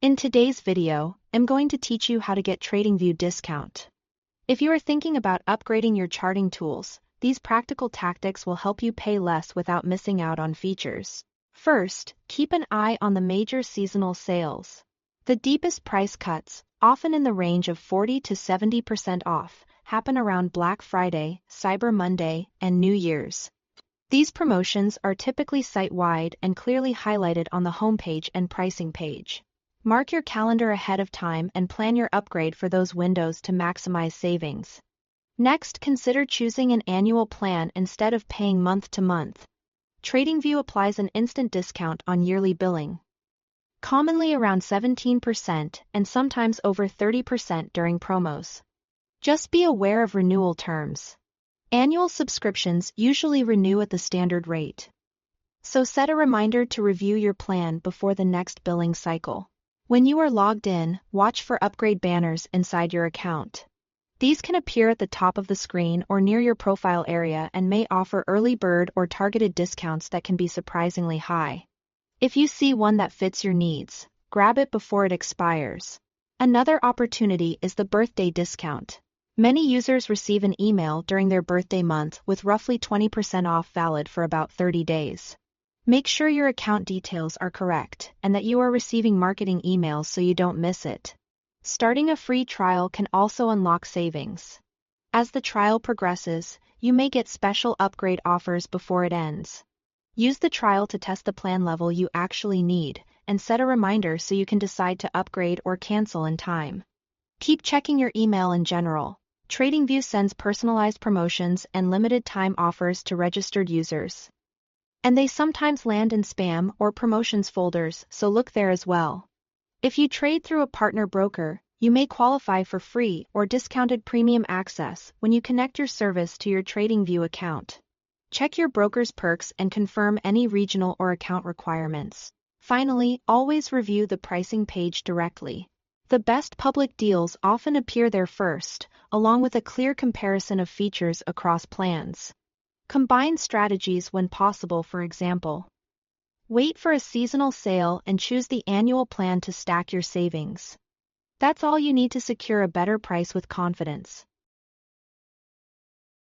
In today's video, I'm going to teach you how to get Tradingview discount. If you are thinking about upgrading your charting tools, these practical tactics will help you pay less without missing out on features. First, keep an eye on the major seasonal sales. The deepest price cuts, often in the range of 40 to 70% off, happen around Black Friday, Cyber Monday, and New Year's. These promotions are typically site-wide and clearly highlighted on the homepage and pricing page. Mark your calendar ahead of time and plan your upgrade for those windows to maximize savings. Next, consider choosing an annual plan instead of paying month to month. Tradingview applies an instant discount on yearly billing, commonly around 17% and sometimes over 30% during promos. Just be aware of renewal terms. Annual subscriptions usually renew at the standard rate, so set a reminder to review your plan before the next billing cycle. When you are logged in, watch for upgrade banners inside your account. These can appear at the top of the screen or near your profile area and may offer early bird or targeted discounts that can be surprisingly high. If you see one that fits your needs, grab it before it expires. Another opportunity is the birthday discount. Many users receive an email during their birthday month with roughly 20% off valid for about 30 days. Make sure your account details are correct and that you are receiving marketing emails so you don't miss it. Starting a free trial can also unlock savings. As the trial progresses, you may get special upgrade offers before it ends. Use the trial to test the plan level you actually need and set a reminder so you can decide to upgrade or cancel in time. Keep checking your email in general. Tradingview sends personalized promotions and limited time offers to registered users, and they sometimes land in spam or promotions folders, so look there as well. If you trade through a partner broker, you may qualify for free or discounted premium access when you connect your service to your Tradingview account. Check your broker's perks and confirm any regional or account requirements. Finally, always review the pricing page directly. The best public deals often appear there first, along with a clear comparison of features across plans. Combine strategies when possible, for example. Wait for a seasonal sale and choose the annual plan to stack your savings. That's all you need to secure a better price with confidence.